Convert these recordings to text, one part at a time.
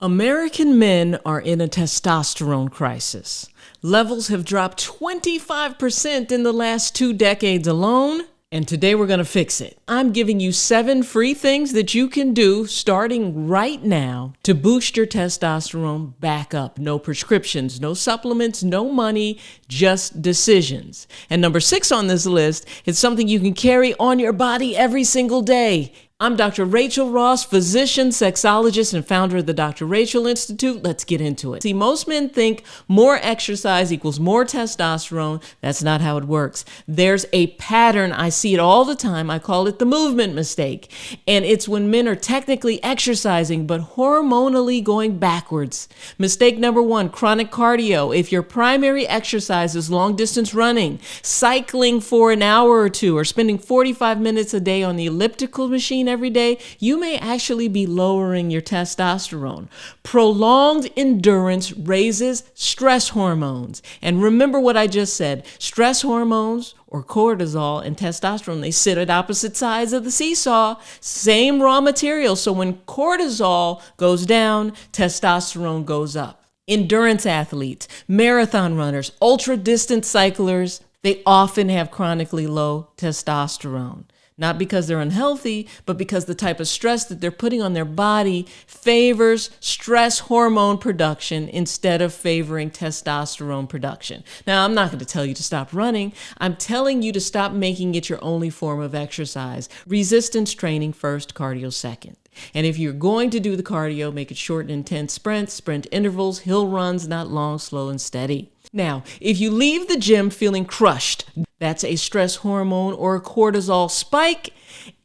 American men are in a testosterone crisis. Levels have dropped 25% in the last 2 decades alone, and today we're going to fix it. I'm giving you 7 free things that you can do starting right now to boost your testosterone back up. No prescriptions, no supplements, no money, just decisions. And number 6 on this list is something you can carry on your body every single day. I'm Dr. Rachel Ross, physician, sexologist, and founder of the Dr. Rachel Institute. Let's get into it. See, most men think more exercise equals more testosterone. That's not how it works. There's a pattern. I see it all the time. I call it the movement mistake. And it's when men are technically exercising, but hormonally going backwards. Mistake number 1, chronic cardio. If your primary exercise is long distance running, cycling for an hour or two, or spending 45 minutes a day on the elliptical machine every day, you may actually be lowering your testosterone. Prolonged endurance raises stress hormones. And remember what I just said, stress hormones or cortisol and testosterone, they sit at opposite sides of the seesaw, same raw material. So when cortisol goes down, testosterone goes up. Endurance athletes, marathon runners, ultra distance cyclers, they often have chronically low testosterone. Not because they're unhealthy, but because the type of stress that they're putting on their body favors stress hormone production instead of favoring testosterone production. Now, I'm not going to tell you to stop running. I'm telling you to stop making it your only form of exercise. Resistance training first, cardio second. And if you're going to do the cardio, make it short and intense sprints, sprint intervals, hill runs, not long, slow, and steady. Now, if you leave the gym feeling crushed, that's a stress hormone or a cortisol spike,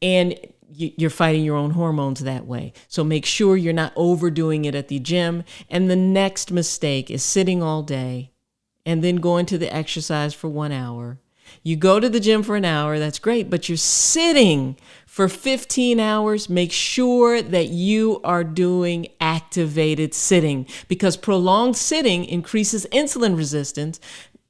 and you're fighting your own hormones that way. So make sure you're not overdoing it at the gym. And the next mistake is sitting all day and then going to the exercise for 1 hour. You go to the gym for an hour, that's great, but you're sitting for 15 hours. Make sure that you are doing activated sitting, because prolonged sitting increases insulin resistance,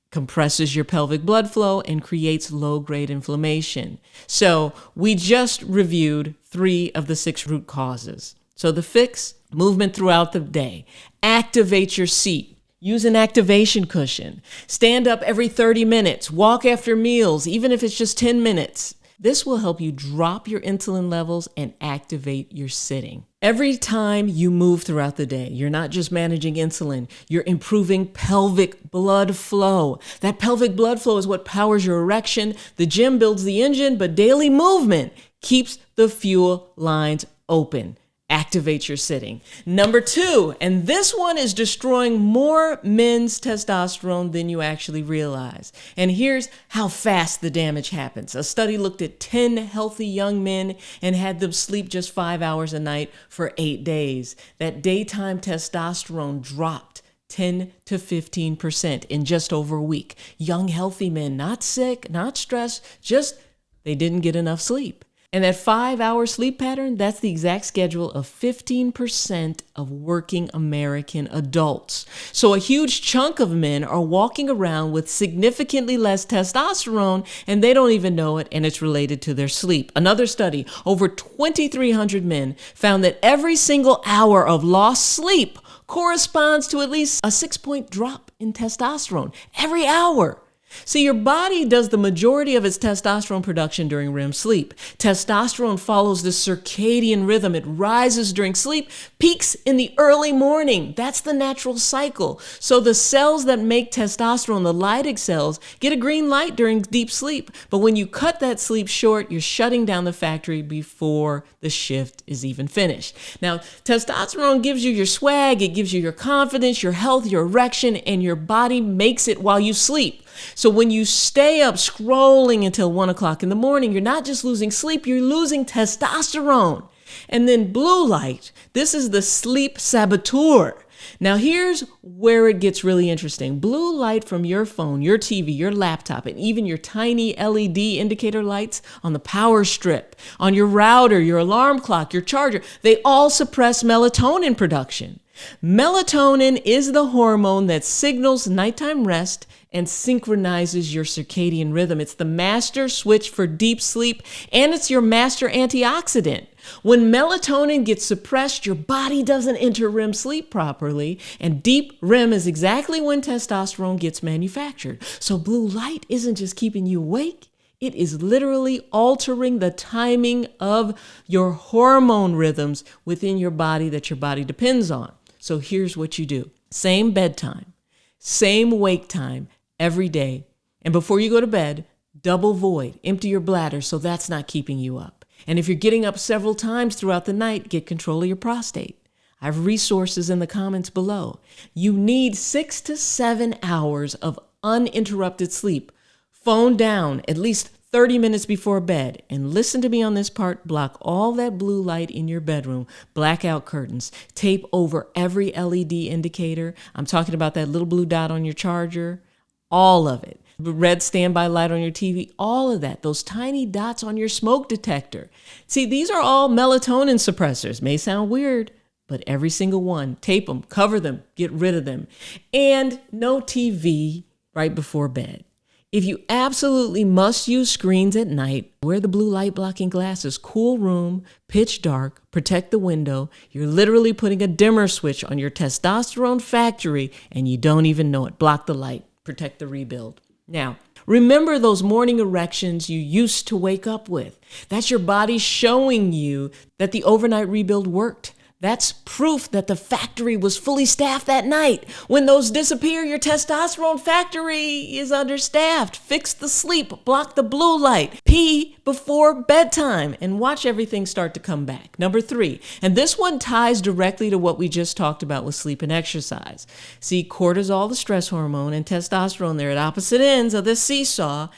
compresses your pelvic blood flow, and creates low-grade inflammation. So we just reviewed 3 of the 6 root causes. So the fix, movement throughout the day. Activate your seat. Use an activation cushion. Stand up every 30 minutes. Walk after meals, even if it's just 10 minutes. This will help you drop your insulin levels and activate your sitting. Every time you move throughout the day, you're not just managing insulin, you're improving pelvic blood flow. That pelvic blood flow is what powers your erection. The gym builds the engine, but daily movement keeps the fuel lines open. Activate your sitting. Number 2, and this one is destroying more men's testosterone than you actually realize. And here's how fast the damage happens. A study looked at 10 healthy young men and had them sleep just 5 hours a night for 8 days. That daytime testosterone dropped 10 to 15% in just over a week. Young, healthy men, not sick, not stressed, just they didn't get enough sleep. And that 5-hour sleep pattern, that's the exact schedule of 15% of working American adults. So a huge chunk of men are walking around with significantly less testosterone, and they don't even know it, and it's related to their sleep. Another study, over 2,300 men found that every single hour of lost sleep corresponds to at least a 6-point drop in testosterone every hour. See, your body does the majority of its testosterone production during REM sleep. Testosterone follows the circadian rhythm. It rises during sleep, peaks in the early morning. That's the natural cycle. So the cells that make testosterone, the Leydig cells, get a green light during deep sleep. But when you cut that sleep short, you're shutting down the factory before the shift is even finished. Now, testosterone gives you your swag, it gives you your confidence, your health, your erection, and your body makes it while you sleep. So when you stay up scrolling until 1 o'clock in the morning, you're not just losing sleep, you're losing testosterone. And then blue light, this is the sleep saboteur. Now here's where it gets really interesting. Blue light from your phone, your TV, your laptop, and even your tiny LED indicator lights on the power strip, on your router, your alarm clock, your charger, they all suppress melatonin production. Melatonin is the hormone that signals nighttime rest and synchronizes your circadian rhythm. It's the master switch for deep sleep, and it's your master antioxidant. When melatonin gets suppressed, your body doesn't enter REM sleep properly, and deep REM is exactly when testosterone gets manufactured. So blue light isn't just keeping you awake, it is literally altering the timing of your hormone rhythms within your body that your body depends on. So here's what you do. Same bedtime, same wake time every day. And before you go to bed, double void, empty your bladder so that's not keeping you up. And if you're getting up several times throughout the night, get control of your prostate. I have resources in the comments below. You need 6 to 7 hours of uninterrupted sleep. Phone down at least 30 minutes before bed. And listen to me on this part, block all that blue light in your bedroom, blackout curtains, tape over every LED indicator. I'm talking about that little blue dot on your charger, all of it. Red standby light on your TV, all of that, those tiny dots on your smoke detector. See, these are all melatonin suppressors. May sound weird, but every single one, tape them, cover them, get rid of them. And no TV right before bed. If you absolutely must use screens at night, wear the blue light blocking glasses, cool room, pitch dark, protect the window. You're literally putting a dimmer switch on your testosterone factory and you don't even know it. Block the light, protect the rebuild. Now, remember those morning erections you used to wake up with. That's your body showing you that the overnight rebuild worked. That's proof that the factory was fully staffed that night. When those disappear, your testosterone factory is understaffed. Fix the sleep, block the blue light, pee before bedtime, and watch everything start to come back. Number 3, and this one ties directly to what we just talked about with sleep and exercise. See, cortisol, the stress hormone, and testosterone, they're at opposite ends of this seesaw.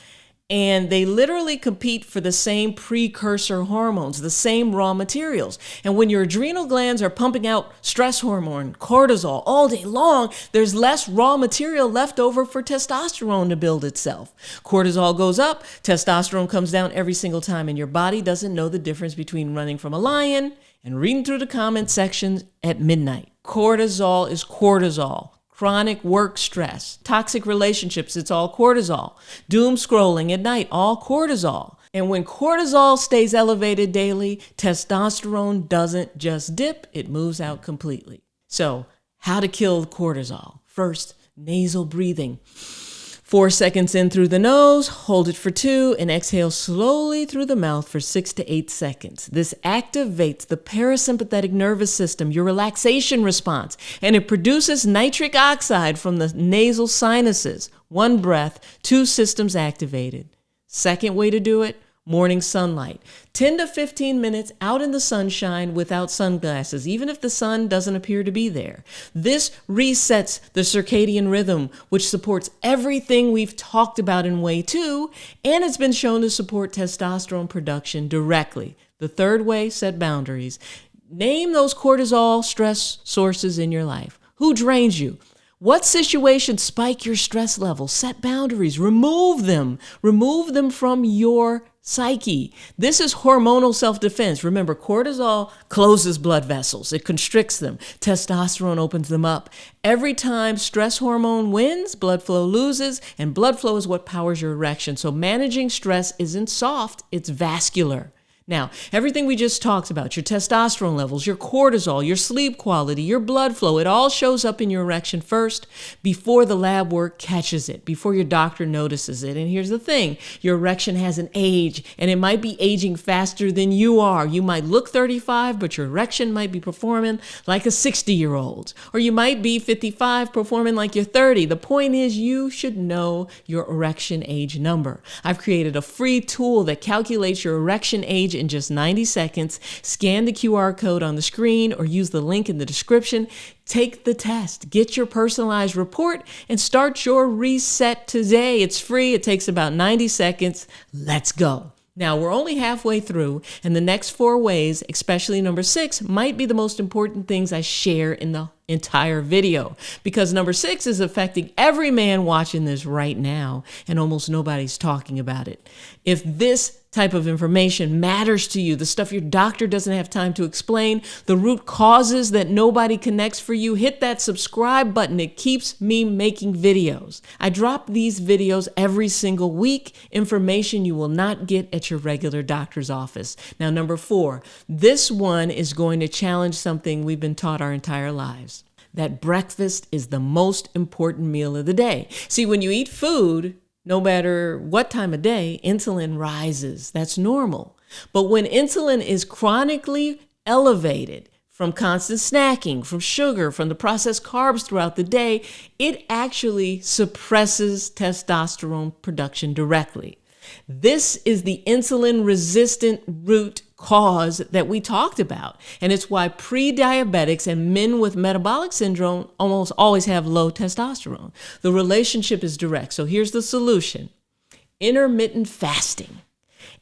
And they literally compete for the same precursor hormones, the same raw materials. And when your adrenal glands are pumping out stress hormone, cortisol, all day long, there's less raw material left over for testosterone to build itself. Cortisol goes up, testosterone comes down every single time, and your body doesn't know the difference between running from a lion and reading through the comment sections at midnight. Cortisol is cortisol. Chronic work stress, toxic relationships, it's all cortisol. Doom scrolling at night, all cortisol. And when cortisol stays elevated daily, testosterone doesn't just dip, it moves out completely. So, how to kill cortisol? First, nasal breathing. 4 seconds in through the nose, hold it for 2, and exhale slowly through the mouth for 6 to 8 seconds. This activates the parasympathetic nervous system, your relaxation response, and it produces nitric oxide from the nasal sinuses. 1 breath, 2 systems activated. Second way to do it, morning sunlight. 10 to 15 minutes out in the sunshine without sunglasses, even if the sun doesn't appear to be there. This resets the circadian rhythm, which supports everything we've talked about in way 2, and it's been shown to support testosterone production directly. The third way, set boundaries. Name those cortisol stress sources in your life. Who drains you? What situations spike your stress level? Set boundaries. Remove them. Remove them from your psyche. This is hormonal self-defense. Remember, cortisol closes blood vessels. It constricts them. Testosterone opens them up. Every time stress hormone wins, blood flow loses, and blood flow is what powers your erection. So managing stress isn't soft, it's vascular. Now, everything we just talked about, your testosterone levels, your cortisol, your sleep quality, your blood flow, it all shows up in your erection first before the lab work catches it, before your doctor notices it. And here's the thing, your erection has an age, and it might be aging faster than you are. You might look 35, but your erection might be performing like a 60-year-old. Or you might be 55 performing like you're 30. The point is you should know your erection age number. I've created a free tool that calculates your erection age in just 90 seconds. Scan the QR code on the screen or use the link in the description. Take the test, get your personalized report, and start your reset today. It's free. It takes about 90 seconds. Let's go. Now, we're only halfway through, and the next 4 ways, especially number 6, might be the most important things I share in the entire video, because number 6 is affecting every man watching this right now, and almost nobody's talking about it. If this type of information matters to you, the stuff your doctor doesn't have time to explain, the root causes that nobody connects for you, hit that subscribe button. It keeps me making videos. I drop these videos every single week, information you will not get at your regular doctor's office. Now, number 4, this one is going to challenge something we've been taught our entire lives, that breakfast is the most important meal of the day. See, when you eat food, no matter what time of day, insulin rises. That's normal. But when insulin is chronically elevated from constant snacking, from sugar, from the processed carbs throughout the day, it actually suppresses testosterone production directly. This is the insulin-resistant root cause that we talked about. And it's why pre-diabetics and men with metabolic syndrome almost always have low testosterone. The relationship is direct. So here's the solution. Intermittent fasting.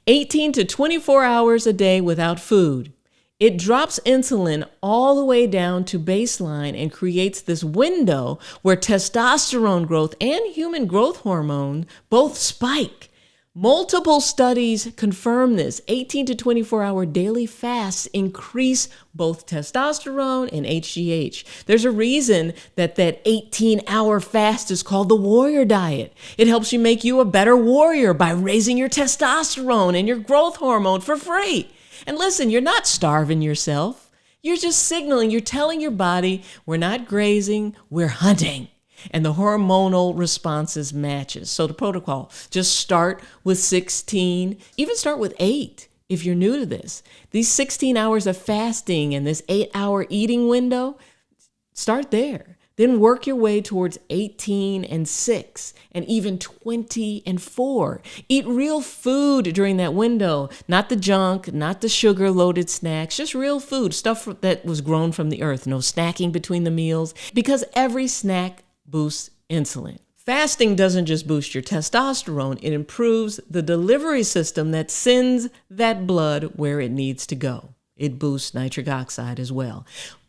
18 to 24 hours a day without food. It drops insulin all the way down to baseline and creates this window where testosterone growth and human growth hormone both spike. Multiple studies confirm this. 18 to 24-hour daily fasts increase both testosterone and HGH. There's a reason that 18-hour fast is called the warrior diet. It helps you make you a better warrior by raising your testosterone and your growth hormone for free. And listen, you're not starving yourself. You're just signaling, you're telling your body, we're not grazing, we're hunting. And the hormonal responses matches. So the protocol, just start with 16, even start with 8 if you're new to this. These 16 hours of fasting and this 8-hour eating window, start there. Then work your way towards 18 and 6 and even 20 and 4. Eat real food during that window, not the junk, not the sugar-loaded snacks, just real food, stuff that was grown from the earth. No snacking between the meals, because every snack boosts insulin. Fasting doesn't just boost your testosterone, it improves the delivery system that sends that blood where it needs to go. It boosts nitric oxide as well.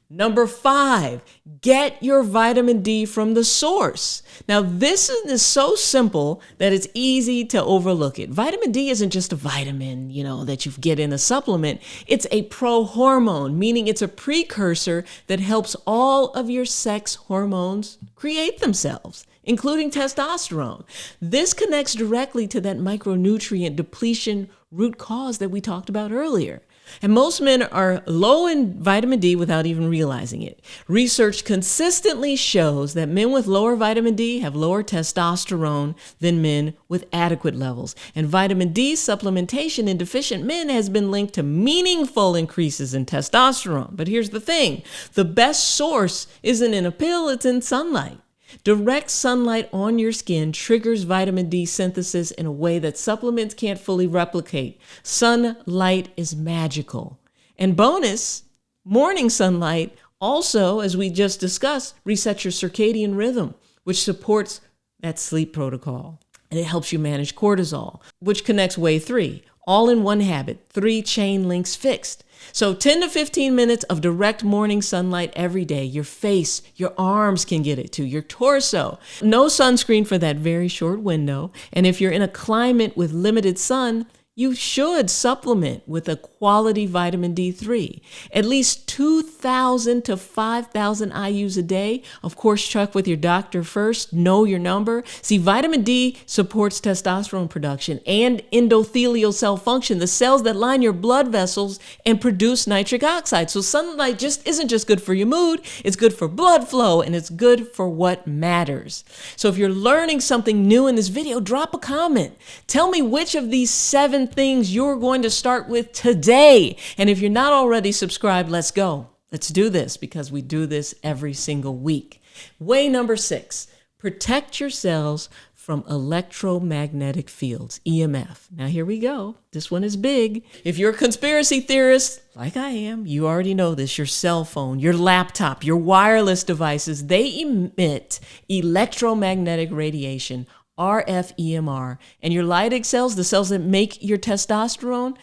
Number 5, get your vitamin D from the source. Now, this is so simple that it's easy to overlook it. Vitamin D isn't just a vitamin, that you get in a supplement. It's a prohormone, meaning it's a precursor that helps all of your sex hormones create themselves, including testosterone. This connects directly to that micronutrient depletion root cause that we talked about earlier. And most men are low in vitamin D without even realizing it. Research consistently shows that men with lower vitamin D have lower testosterone than men with adequate levels. And vitamin D supplementation in deficient men has been linked to meaningful increases in testosterone. But here's the thing, the best source isn't in a pill, it's in sunlight. Direct sunlight on your skin triggers vitamin D synthesis in a way that supplements can't fully replicate. Sunlight is magical. And bonus, morning sunlight also, as we just discussed, resets your circadian rhythm, which supports that sleep protocol. And it helps you manage cortisol, which connects way 3. All in one habit, 3 chain links fixed. So 10 to 15 minutes of direct morning sunlight every day. Your face, your arms can get it too, your torso. No sunscreen for that very short window. And if you're in a climate with limited sun, you should supplement with a quality vitamin D3. At least 2,000 to 5,000 IUs a day. Of course, check with your doctor first. Know your number. See, vitamin D supports testosterone production and endothelial cell function, the cells that line your blood vessels and produce nitric oxide. So sunlight just isn't just good for your mood, it's good for blood flow, and it's good for what matters. So if you're learning something new in this video, drop a comment. Tell me which of these 7 things you're going to start with today. And if you're not already subscribed, let's go. Let's do this, because we do this every single week. Way number 6, protect your cells from electromagnetic fields, EMF. Now here we go. This one is big. If you're a conspiracy theorist, like I am, you already know this. Your cell phone, your laptop, your wireless devices, they emit electromagnetic radiation, RF EMR, and your Leydig cells, the cells that make your testosterone,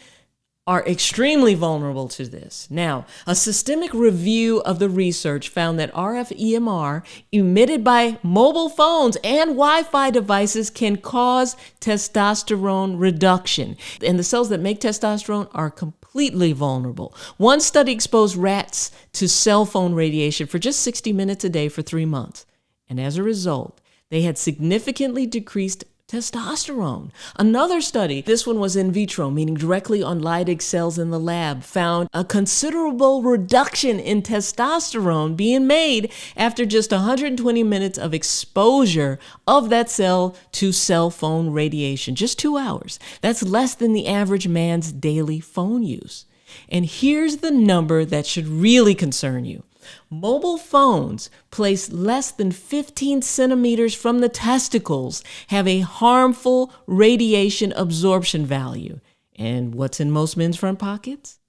are extremely vulnerable to this. Now, a systemic review of the research found that RF EMR emitted by mobile phones and Wi-Fi devices can cause testosterone reduction. And the cells that make testosterone are completely vulnerable. One study exposed rats to cell phone radiation for just 60 minutes a day for 3 months. And as a result, they had significantly decreased testosterone. Another study, this one was in vitro, meaning directly on Leydig cells in the lab, found a considerable reduction in testosterone being made after just 120 minutes of exposure of that cell to cell phone radiation, just 2 hours. That's less than the average man's daily phone use. And here's the number that should really concern you. Mobile phones placed less than 15 centimeters from the testicles have a harmful radiation absorption value. And what's in most men's front pockets?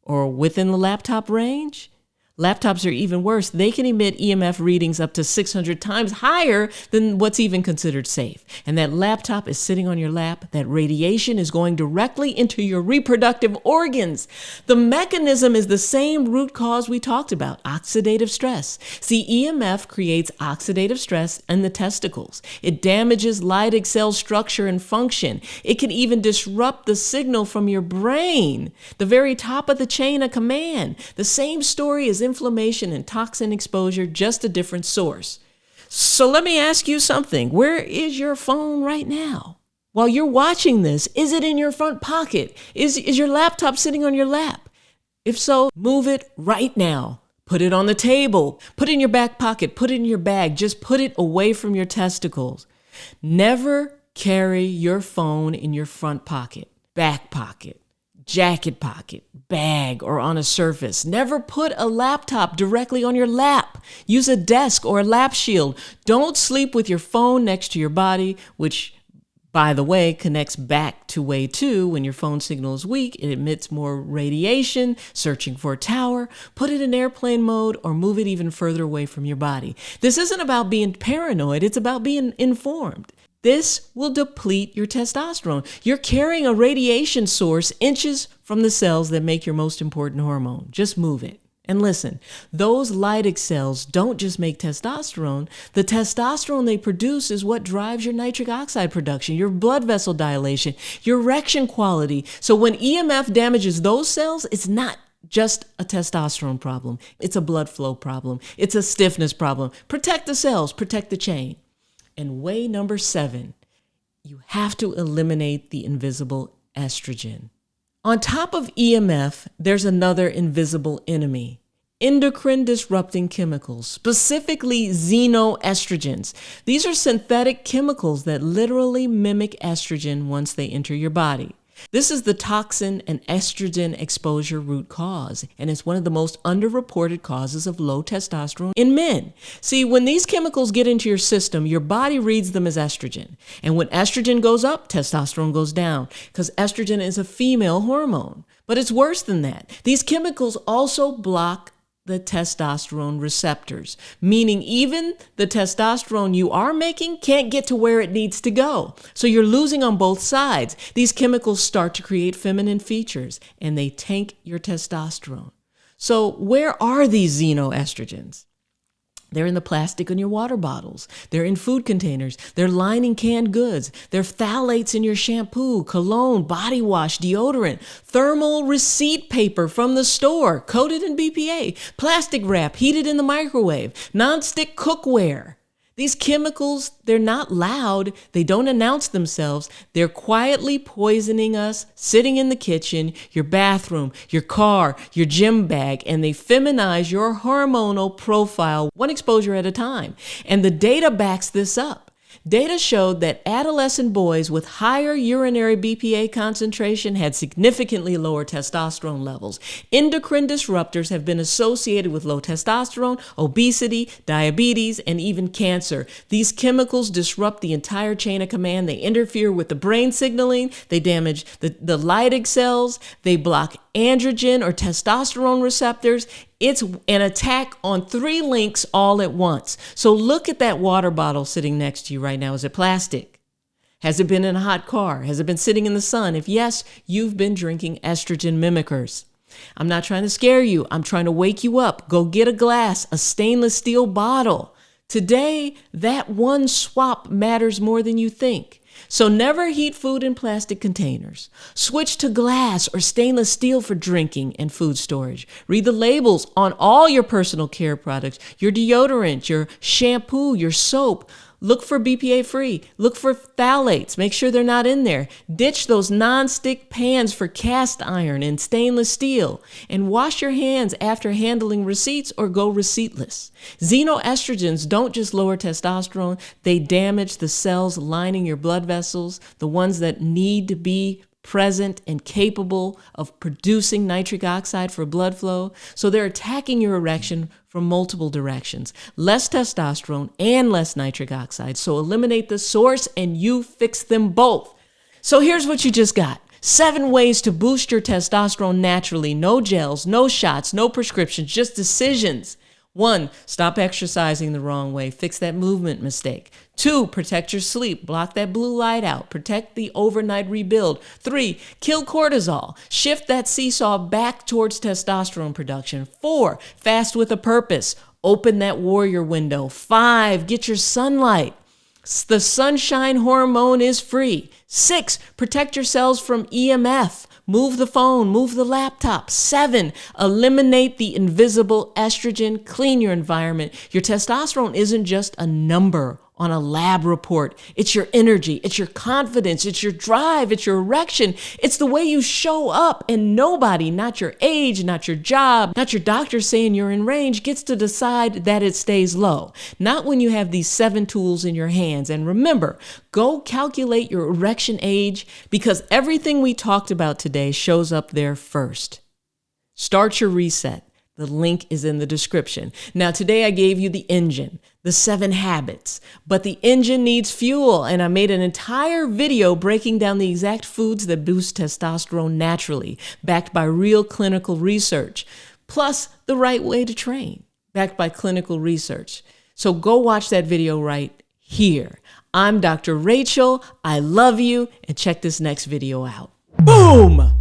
Or within the laptop range? Laptops are even worse. They can emit EMF readings up to 600 times higher than what's even considered safe. And that laptop is sitting on your lap. That radiation is going directly into your reproductive organs. The mechanism is the same root cause we talked about, oxidative stress. See, EMF creates oxidative stress in the testicles. It damages Leydig cell structure and function. It can even disrupt the signal from your brain, the very top of the chain of command. The same story is inflammation and toxin exposure, just a different source. So let me ask you something. Where is your phone right now? While you're watching this, is it in your front pocket? Is your laptop sitting on your lap? If so, move it right now. Put it on the table. Put it in your back pocket. Put it in your bag. Just put it away from your testicles. Never carry your phone in your front pocket, back pocket, jacket pocket, bag, or on a surface. Never put a laptop directly on your lap. Use a desk or a lap shield. Don't sleep with your phone next to your body, which, by the way, connects back to way 2. When your phone signal is weak, it emits more radiation, searching for a tower. Put it in airplane mode or move it even further away from your body. This isn't about being paranoid. It's about being informed. This will deplete your testosterone. You're carrying a radiation source inches from the cells that make your most important hormone. Just move it. And listen, those Leydig cells don't just make testosterone. The testosterone they produce is what drives your nitric oxide production, your blood vessel dilation, your erection quality. So when EMF damages those cells, it's not just a testosterone problem. It's a blood flow problem. It's a stiffness problem. Protect the cells, protect the chain. And way number 7, you have to eliminate the invisible estrogen. On top of EMF, there's another invisible enemy, endocrine disrupting chemicals, specifically xenoestrogens. These are synthetic chemicals that literally mimic estrogen once they enter your body. This is the toxin and estrogen exposure root cause, and it's one of the most underreported causes of low testosterone in men. See, when these chemicals get into your system, your body reads them as estrogen. And when estrogen goes up, testosterone goes down, because estrogen is a female hormone. But it's worse than that. These chemicals also block the testosterone receptors, meaning even the testosterone you are making can't get to where it needs to go. So you're losing on both sides. These chemicals start to create feminine features and they tank your testosterone. So where are these xenoestrogens? They're in the plastic in your water bottles. They're in food containers. They're lining canned goods. They're phthalates in your shampoo, cologne, body wash, deodorant, thermal receipt paper from the store, coated in BPA, plastic wrap, heated in the microwave, nonstick cookware. These chemicals, they're not loud. They don't announce themselves. They're quietly poisoning us, sitting in the kitchen, your bathroom, your car, your gym bag, and they feminize your hormonal profile one exposure at a time. And the data backs this up. Data showed that adolescent boys with higher urinary BPA concentration had significantly lower testosterone levels. Endocrine disruptors have been associated with low testosterone, obesity, diabetes, and even cancer. These chemicals disrupt the entire chain of command. They interfere with the brain signaling. They damage the Leydig cells. They block androgen or testosterone receptors. It's an attack on 3 links all at once. So look at that water bottle sitting next to you right now. Is it plastic? Has it been in a hot car? Has it been sitting in the sun? If yes, you've been drinking estrogen mimickers. I'm not trying to scare you. I'm trying to wake you up. Go get a glass, a stainless steel bottle. Today, that one swap matters more than you think. So never heat food in plastic containers. Switch to glass or stainless steel for drinking and food storage. Read the labels on all your personal care products, your deodorant, your shampoo, your soap. Look for BPA free. Look for phthalates. Make sure they're not in there. Ditch those non-stick pans for cast iron and stainless steel. And wash your hands after handling receipts or go receiptless. Xenoestrogens don't just lower testosterone. They damage the cells lining your blood vessels, the ones that need to be present and capable of producing nitric oxide for blood flow. So they're attacking your erection from multiple directions. Less testosterone and less nitric oxide. So eliminate the source and you fix them both. So here's what you just got. 7 ways to boost your testosterone naturally. No gels, no shots, no prescriptions, just decisions. 1, stop exercising the wrong way. Fix that movement mistake. 2, protect your sleep. Block that blue light out. Protect the overnight rebuild. 3, kill cortisol. Shift that seesaw back towards testosterone production. 4, fast with a purpose. Open that warrior window. 5, get your sunlight. The sunshine hormone is free. 6, protect your cells from EMF. Move the phone, move the laptop. 7, eliminate the invisible estrogen, clean your environment. Your testosterone isn't just a number on a lab report. It's your energy, it's your confidence, it's your drive, it's your erection. It's the way you show up, and nobody, not your age, not your job, not your doctor saying you're in range, gets to decide that it stays low. Not when you have these 7 tools in your hands. And remember, go calculate your erection age, because everything we talked about today shows up there first. Start your reset. The link is in the description. Now, today I gave you the engine, the 7 habits, but the engine needs fuel, and I made an entire video breaking down the exact foods that boost testosterone naturally, backed by real clinical research, plus the right way to train, backed by clinical research. So go watch that video right here. I'm Dr. Rachel. I love you, and check this next video out. Boom!